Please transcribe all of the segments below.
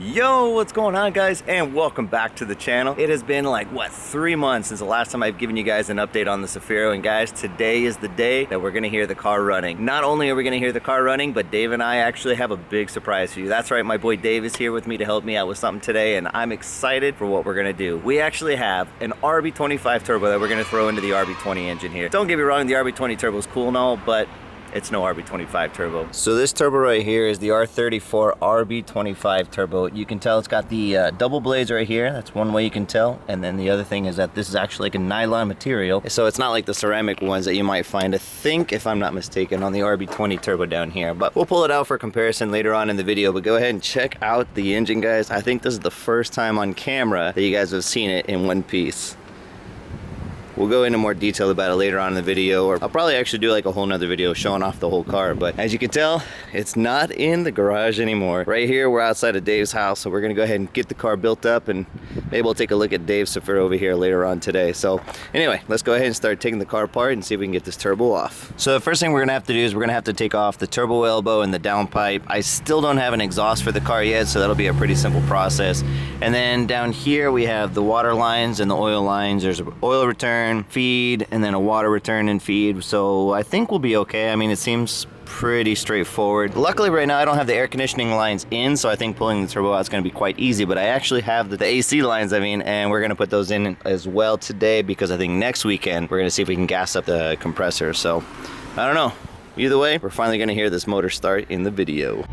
Yo, what's going on, guys, and welcome back to the channel. It has been like, what, 3 months since the last time I've given you guys an update on the Zafiro, and guys, today is the day that we're gonna hear the car running. Not only are we gonna hear the car running, but Dave and I actually have a big surprise for you. That's right, my boy Dave is here with me to help me out with something today, and I'm excited for what we're gonna do. We actually have an RB25 Turbo that we're gonna throw into the RB20 engine here. Don't get me wrong, the RB20 Turbo is cool and all, but it's no RB25 Turbo. So this turbo right here is the R34 RB25 Turbo. You can tell it's got the double blades right here. That's one way you can tell. And then the other thing is that this is actually like a nylon material. So it's not like the ceramic ones that you might find, I think, if I'm not mistaken, on the RB20 Turbo down here. But we'll pull it out for comparison later on in the video. But go ahead and check out the engine, guys. I think this is the first time on camera that you guys have seen it in one piece. We'll go into more detail about it later on in the video, or I'll probably actually do like a whole nother video showing off the whole car. But as you can tell, it's not in the garage anymore. Right here, we're outside of Dave's house, so we're gonna go ahead and get the car built up, and maybe we'll take a look at Dave's Zafiro over here later on today. So anyway, let's go ahead and start taking the car apart and see if we can get this turbo off. So the first thing we're gonna have to do is we're gonna have to take off the turbo elbow and the downpipe. I still don't have an exhaust for the car yet, so that'll be a pretty simple process. And then down here we have the water lines and the oil lines. There's an oil return, feed, and then a water return and feed. So I think we'll be okay. I mean, it seems pretty straightforward. Luckily right now I don't have the air conditioning lines in, so I think pulling the turbo out is going to be quite easy. But I actually have the AC lines, and we're going to put those in as well today, because I think next weekend we're going to see if we can gas up the compressor. So I don't know. Either way, we're finally going to hear this motor start in the video.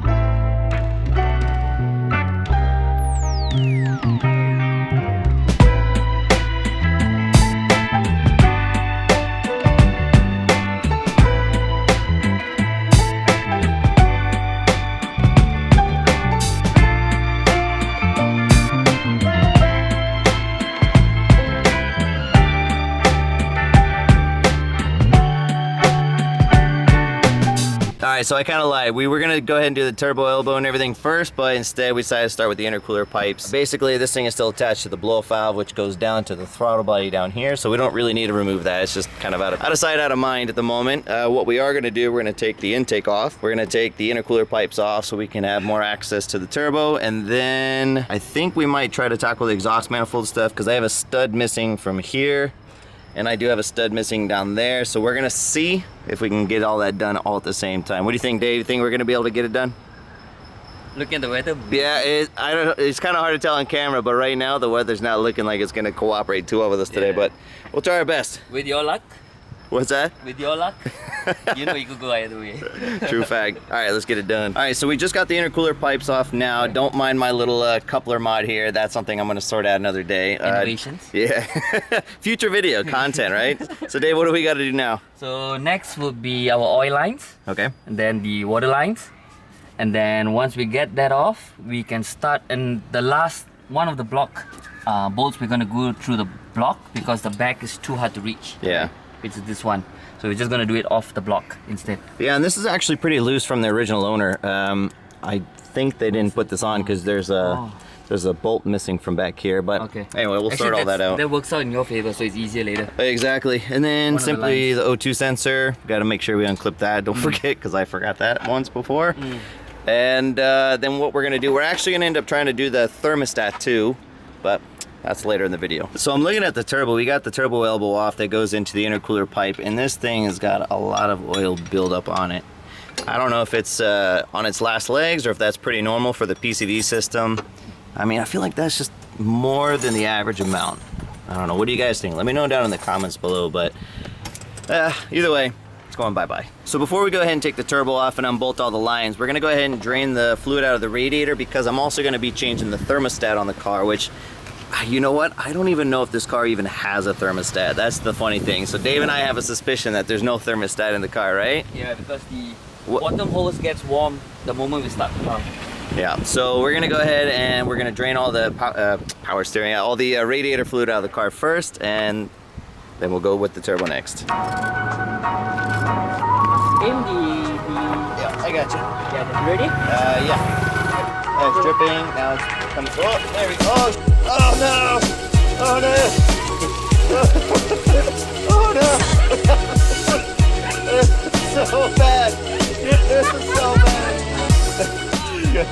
Alright, so I kind of lied. We were going to go ahead and do the turbo elbow and everything first, but instead we decided to start with the intercooler pipes. Basically, this thing is still attached to the blow valve, which goes down to the throttle body down here, so we don't really need to remove that. It's just kind of out of sight, out of mind at the moment. What we are going to do, we're going to take the intake off. We're going to take the intercooler pipes off so we can have more access to the turbo, and then I think we might try to tackle the exhaust manifold stuff, because I have a stud missing from here. And I do have a stud missing down there, so we're gonna see if we can get all that done all at the same time. What do you think, Dave? You think we're gonna be able to get it done? Looking at the weather? Yeah, I don't know, it's kind of hard to tell on camera, but right now the weather's not looking like it's gonna cooperate too well with us today, but we'll try our best. With your luck? What's that? With your luck? You know you could go either way. True fact. All right, let's get it done. All right, so we just got the intercooler pipes off now. Don't mind my little coupler mod here. That's something I'm going to sort out another day. Innovations? Yeah. Future video content, right? So Dave, what do we got to do now? So next would be our oil lines. Okay. And then the water lines. And then once we get that off, we can start. And the last one of the block bolts, we're going to go through the block because the back is too hard to reach. Yeah. Which is this one. So we're just gonna do it off the block instead. Yeah, and this is actually pretty loose from the original owner. I think they didn't put this on because there's a bolt missing from back here. But okay. Anyway, we'll sort all that out. That works out in your favor, so it's easier later. Exactly. And then simply the O2 sensor. Got to make sure we unclip that. Don't forget, because I forgot that once before. And then what we're gonna do, we're actually gonna end up trying to do the thermostat too, but that's later in the video. So I'm looking at the turbo. We got the turbo elbow off that goes into the intercooler pipe, and this thing has got a lot of oil buildup on it. I don't know if it's on its last legs or if that's pretty normal for the PCV system. I mean, I feel like that's just more than the average amount. I don't know. What do you guys think? Let me know down in the comments below, but either way, it's going bye-bye. So before we go ahead and take the turbo off and unbolt all the lines, we're gonna go ahead and drain the fluid out of the radiator, because I'm also gonna be changing the thermostat on the car, which, you know what? I don't even know if this car even has a thermostat. That's the funny thing. So Dave and I have a suspicion that there's no thermostat in the car, right? Yeah, because the bottom hose gets warm the moment we start the car. Yeah, so we're gonna go ahead and we're gonna drain all the power steering, all the radiator fluid out of the car first, and then we'll go with the turbo next. Aim Yeah, I got you. Yeah, ready? Yeah. It's dripping, now it's coming. Oh, there we go. Oh no! Oh no! Oh no! This is so bad! This is so bad!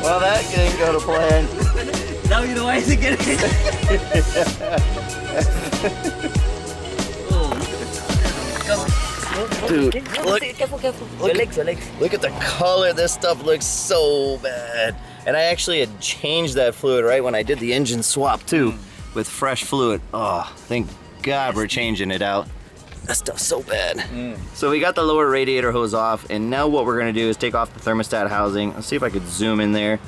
Well, that didn't go to plan. Now you know why is it getting. Dude, look, Careful. Your legs. look at the color. This stuff looks so bad. And I actually had changed that fluid right when I did the engine swap too, with fresh fluid. Oh, thank God we're changing it out. That stuff's so bad. So we got the lower radiator hose off, and now what we're gonna do is take off the thermostat housing. Let's see if I could zoom in there.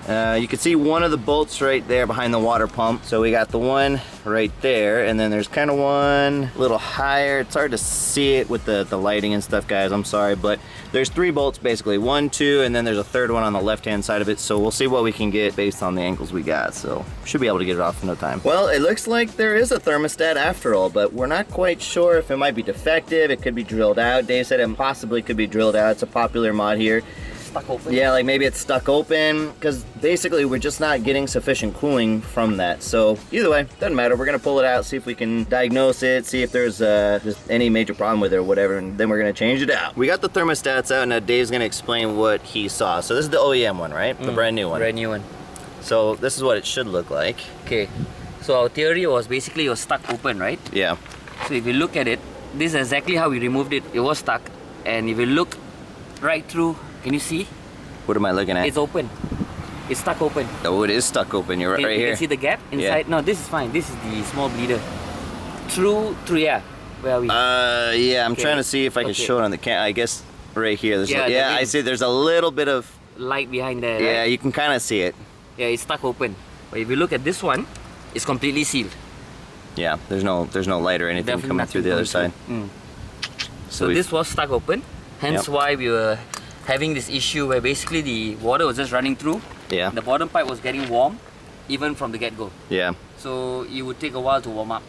You can see one of the bolts right there behind the water pump. So we got the one right there, and then there's kind of one a little higher. It's hard to see it with the lighting and stuff, guys, I'm sorry, but there's 3 bolts basically, 1, 2, and then there's a third one on the left-hand side of it. So we'll see what we can get based on the angles we got. So should be able to get it off in no time. Well, it looks like there is a thermostat after all, but we're not quite sure if it might be defective. It could be drilled out. Dave said it possibly could be drilled out. It's a popular mod here. Stuck open. Yeah, like maybe it's stuck open, because basically we're just not getting sufficient cooling from that. So either way, doesn't matter. We're gonna pull it out, see if we can diagnose it, see if there's just any major problem with it or whatever, and then we're gonna change it out. We got the thermostats out, and now Dave's gonna explain what he saw. So this is the OEM one, right? The brand new one. Brand new one. So this is what it should look like. Okay. So our theory was basically it was stuck open, right? Yeah. So if you look at it, this is exactly how we removed it. It was stuck, and if you look right through, can you see? What am I looking at? It's open. It's stuck open. Oh, it is stuck open. You're right You here. can see the gap inside. Yeah. No, this is fine. This is the small bleeder. Through, yeah. Where are we? Yeah, I'm Okay. trying to see if I can Okay. show it on the I guess right here. There's Yeah, yeah, the I ring. see. There's a little bit of Light behind there. yeah. Right? You can kind of see it. Yeah, it's stuck open. But if you look at this one, it's completely sealed. Yeah, there's no light or anything Definitely coming through nothing the other coming side. through. So So we this was stuck open. Hence Yep. why we were having this issue where basically the water was just running through. yeah, The bottom pipe was getting warm, even from the get-go. yeah. So it would take a while to warm up.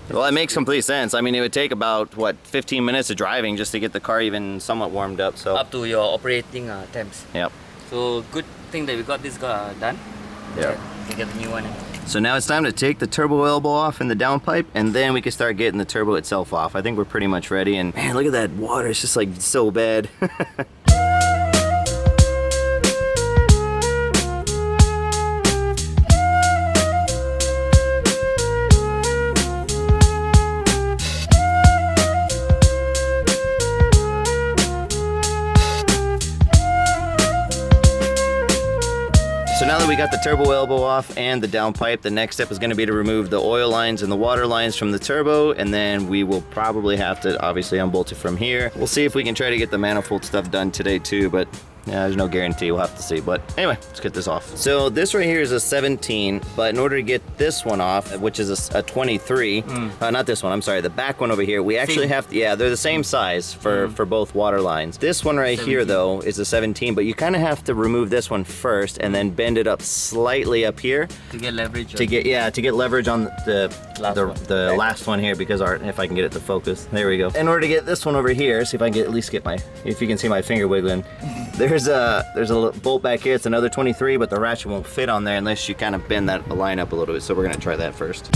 Well, it makes complete sense. I mean, it would take about what 15 minutes of driving just to get the car even somewhat warmed up. So Up to your operating temps. yep. So good thing that we got this done. Yeah. We get the new one. So now it's time to take the turbo elbow off and the downpipe, and then we can start getting the turbo itself off. I think we're pretty much ready. And man, look at that water. It's just like so bad. So now that we got the turbo elbow off and the downpipe, the next step is going to be to remove the oil lines and the water lines from the turbo, and then we will probably have to obviously unbolt it from here. We'll see if we can try to get the manifold stuff done today too, but yeah, there's no guarantee. We'll have to see. But anyway, let's get this off. So this right here is a 17, but in order to get this one off, which is a 23, not this one, I'm sorry, the back one over here, we actually have to, yeah, they're the same size for both water lines. This one right 17. here though is a 17, but you kind of have to remove this one first and then bend it up slightly up here To get leverage. to get leverage on the Last one. last one here, because if I can get it to focus. There we go. In order to get this one over here, see if I can at least get if you can see my finger wiggling. There's a bolt back here. It's another 23, but the ratchet won't fit on there unless you kind of bend that line up a little bit. So we're gonna try that first.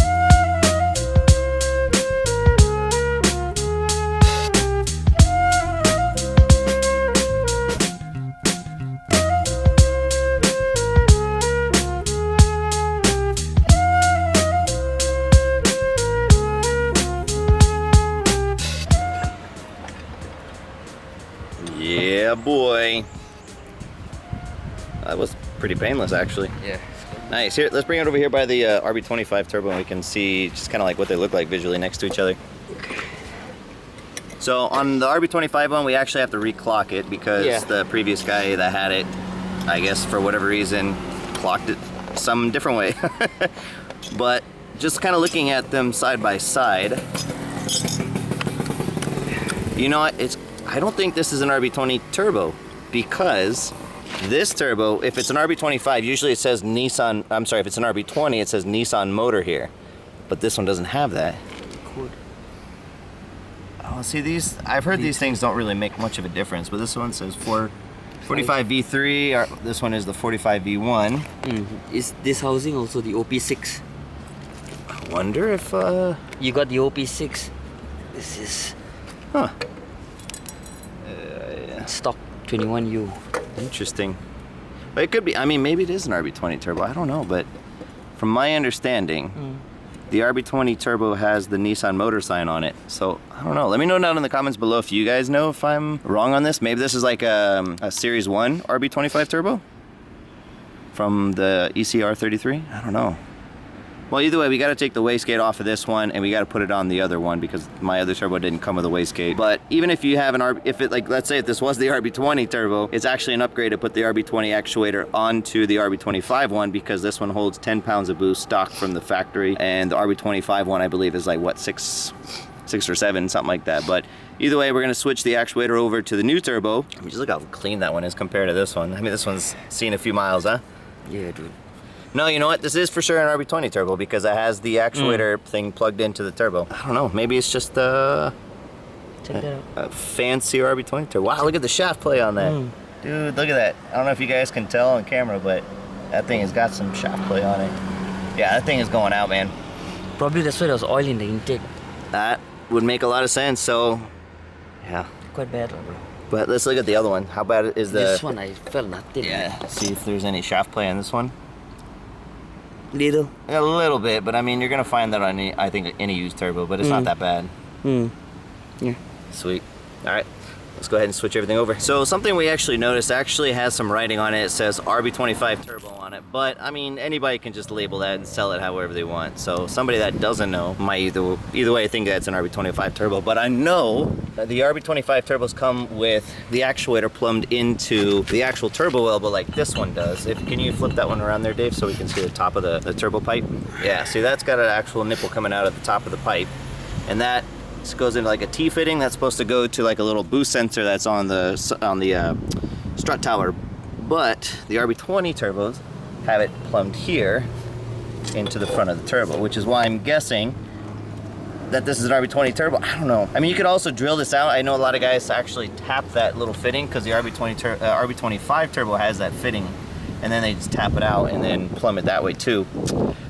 Yeah, boy. That was pretty painless, actually. Yeah. Nice. Here, let's bring it over here by the RB25 Turbo, and we can see just kind of like what they look like visually next to each other. So on the RB25 one, we actually have to reclock it because the previous guy that had it, I guess for whatever reason, clocked it some different way. But just kind of looking at them side by side, you know what? I don't think this is an RB20 Turbo, because this turbo, if it's an RB25, usually it says Nissan, I'm sorry, if it's an RB20, it says Nissan motor here. But this one doesn't have that. Cool. Oh, see these, I've heard these things don't really make much of a difference, but this one says 45 V3, or this one is the 45 V1. Is this housing also the OP6? I wonder if, You got the OP6. This is huh, stock 21U. interesting. But it could be, I mean, maybe it is an RB20 Turbo, I don't know, but from my understanding, the RB20 Turbo has the Nissan motor sign on it. So, I don't know. Let me know down in the comments below if you guys know if I'm wrong on this. Maybe this is like a Series 1 RB25 Turbo from the ECR33. I don't know. Well, either way, we got to take the wastegate off of this one, and we got to put it on the other one because my other turbo didn't come with a wastegate. But even if you have an let's say if this was the RB20 Turbo, it's actually an upgrade to put the RB20 actuator onto the RB25 one because this one holds 10 pounds of boost stock from the factory, and the RB25 one, I believe, is like what, six or seven, something like that. But either way, we're gonna switch the actuator over to the new turbo. I mean, just look how clean that one is compared to this one. I mean, this one's seen a few miles, huh? Yeah, dude. No, you know what? This is for sure an RB20 Turbo because it has the actuator thing plugged into the turbo. I don't know. Maybe it's just a fancy RB20 Turbo. Wow, look at the shaft play on that. Dude, look at that. I don't know if you guys can tell on camera, but that thing has got some shaft play on it. Yeah, that thing is going out, man. Probably that's why there was oil in the intake. That would make a lot of sense, so yeah. Quite bad, bro. But let's look at the other one. How bad is the... This one I felt nothing. Yeah, see if there's any shaft play on this one. Little. A little bit, but I mean, you're gonna find that on any used turbo, but it's not that bad. Yeah. Sweet. All right, let's go ahead and switch everything over. So something we actually noticed actually has some writing on it. It says RB25 Turbo on it, but I mean, anybody can just label that and sell it however they want. So somebody that doesn't know might either way think that's an RB25 Turbo, but I know that the RB25 Turbos come with the actuator plumbed into the actual turbo elbow like this one does. Can you flip that one around there, Dave, so we can see the top of the turbo pipe? Yeah, see, that's got an actual nipple coming out at the top of the pipe, and that goes into like a T-fitting that's supposed to go to like a little boost sensor that's on the strut tower. But the RB20 turbos have it plumbed here into the front of the turbo, which is why I'm guessing that this is an RB20 Turbo. I don't know. I mean, you could also drill this out. I know a lot of guys actually tap that little fitting because the RB25 Turbo has that fitting, and then they just tap it out and then plumb it that way too.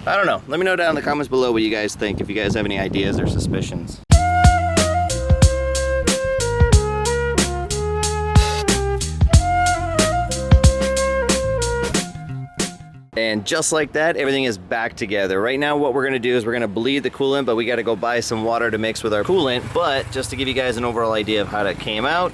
I don't know. Let me know down in the comments below what you guys think, if you guys have any ideas or suspicions. And just like that, everything is back together. Right now, what we're gonna do is we're gonna bleed the coolant, but we gotta go buy some water to mix with our coolant. But just to give you guys an overall idea of how that came out,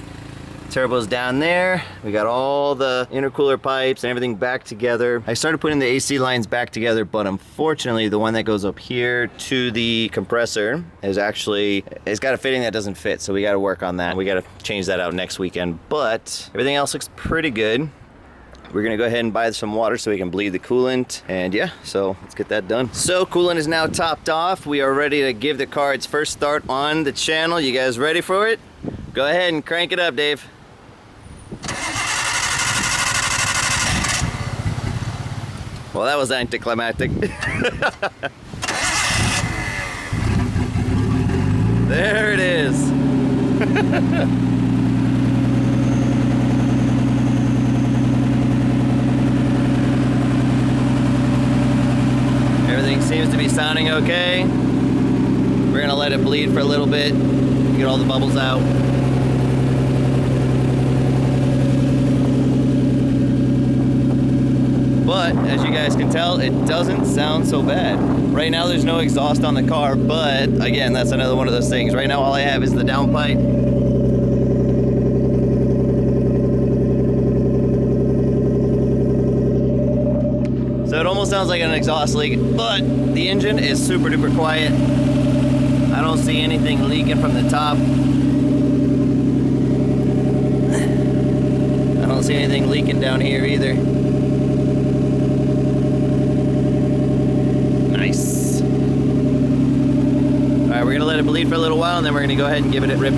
turbo's down there. We got all the intercooler pipes and everything back together. I started putting the AC lines back together, but unfortunately, the one that goes up here to the compressor is actually, it's got a fitting that doesn't fit. So we gotta work on that. We gotta change that out next weekend, but everything else looks pretty good. We're gonna go ahead and buy some water so we can bleed the coolant, and yeah, so let's get that done. So coolant is now topped off. We are ready to give the car its first start on the channel. You guys ready for it? Go ahead and crank it up, Dave. Well, that was anticlimactic. There it is. Everything seems to be sounding okay. We're gonna let it bleed for a little bit, get all the bubbles out. But as you guys can tell, it doesn't sound so bad. Right now there's no exhaust on the car, but again, that's another one of those things. Right now all I have is the downpipe. So it almost sounds like an exhaust leak, but the engine is super duper quiet. I don't see anything leaking from the top. I don't see anything leaking down here either. Nice. All right, we're gonna let it bleed for a little while, and then we're gonna go ahead and give it a rip.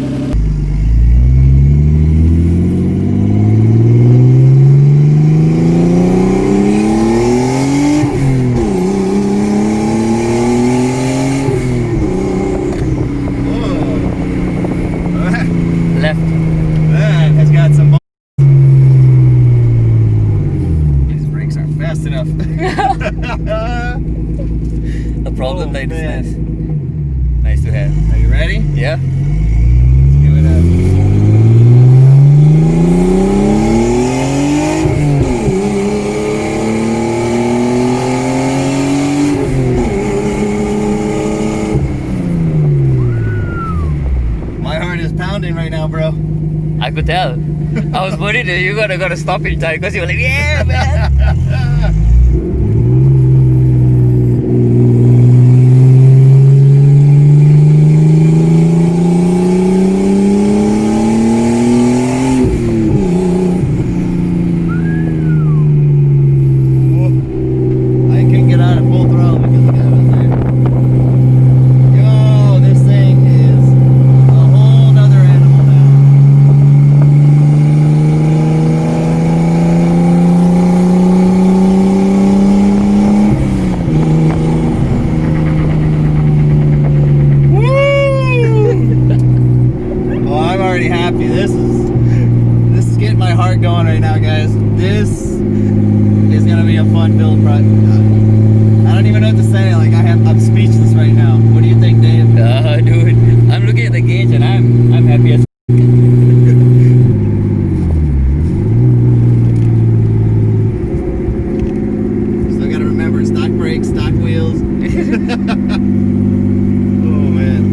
A problem like this. Nice to have. Are you ready? Yeah. Let's give it a... could tell. I was worried that you gotta stop in time because you were like, yeah, man. Going right now, guys. This is gonna be a fun build project. I don't even know what to say. Like I'm speechless right now. What do you think, Dave? Dude, I'm looking at the gauge and I'm happy as Still gotta remember, stock brakes, stock wheels. Oh man.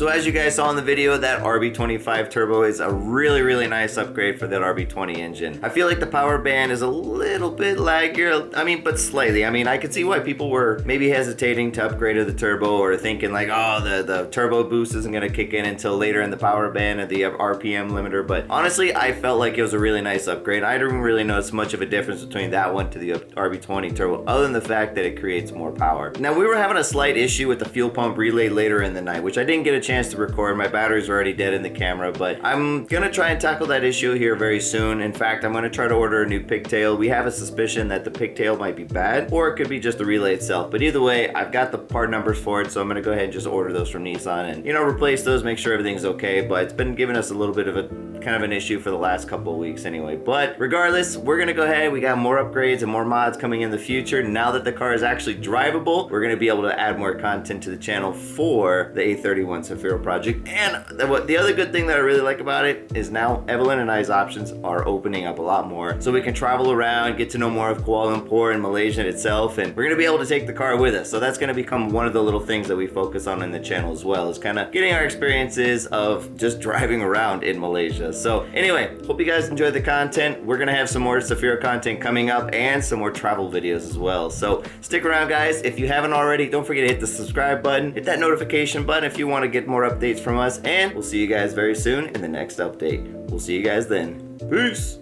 As you guys saw in the video, that RB25 Turbo is a really nice upgrade for that RB20 engine. I feel like the power band is a little bit laggier, but slightly. I could see why people were maybe hesitating to upgrade to the turbo or thinking like, oh, the turbo boost isn't gonna kick in until later in the power band or the RPM limiter, but honestly, I felt like it was a really nice upgrade. I didn't really notice much of a difference between that one to the RB20 Turbo, other than the fact that it creates more power. Now, we were having a slight issue with the fuel pump relay later in the night, which I didn't get a chance to record. My batteries were already dead in the camera, but I'm gonna try and tackle that issue here very soon. In fact, I'm gonna try to order a new pigtail. We have a suspicion that the pigtail might be bad, or it could be just the relay itself, but either way, I've got the part numbers for it, so I'm gonna go ahead and just order those from Nissan and, replace those, make sure everything's okay. But it's been giving us a little bit of a kind of an issue for the last couple of weeks anyway. But regardless, we're gonna go ahead. We got more upgrades and more mods coming in the future. Now that the car is actually drivable, we're gonna be able to add more content to the channel for the A31 Zafiro project. And the other good thing that I really like about it is now Evelyn and I's options are opening up a lot more, so we can travel around, get to know more of Kuala Lumpur and Malaysia itself, and we're gonna be able to take the car with us. So that's gonna become one of the little things that we focus on in the channel as well, is kind of getting our experiences of just driving around in Malaysia. So anyway, hope you guys enjoyed the content. We're gonna have some more Zafiro content coming up and some more travel videos as well. So stick around, guys. If you haven't already, don't forget to hit the subscribe button, hit that notification button if you want to get more updates from us, and we'll see you guys very soon in the next update. We'll see you guys then. Peace.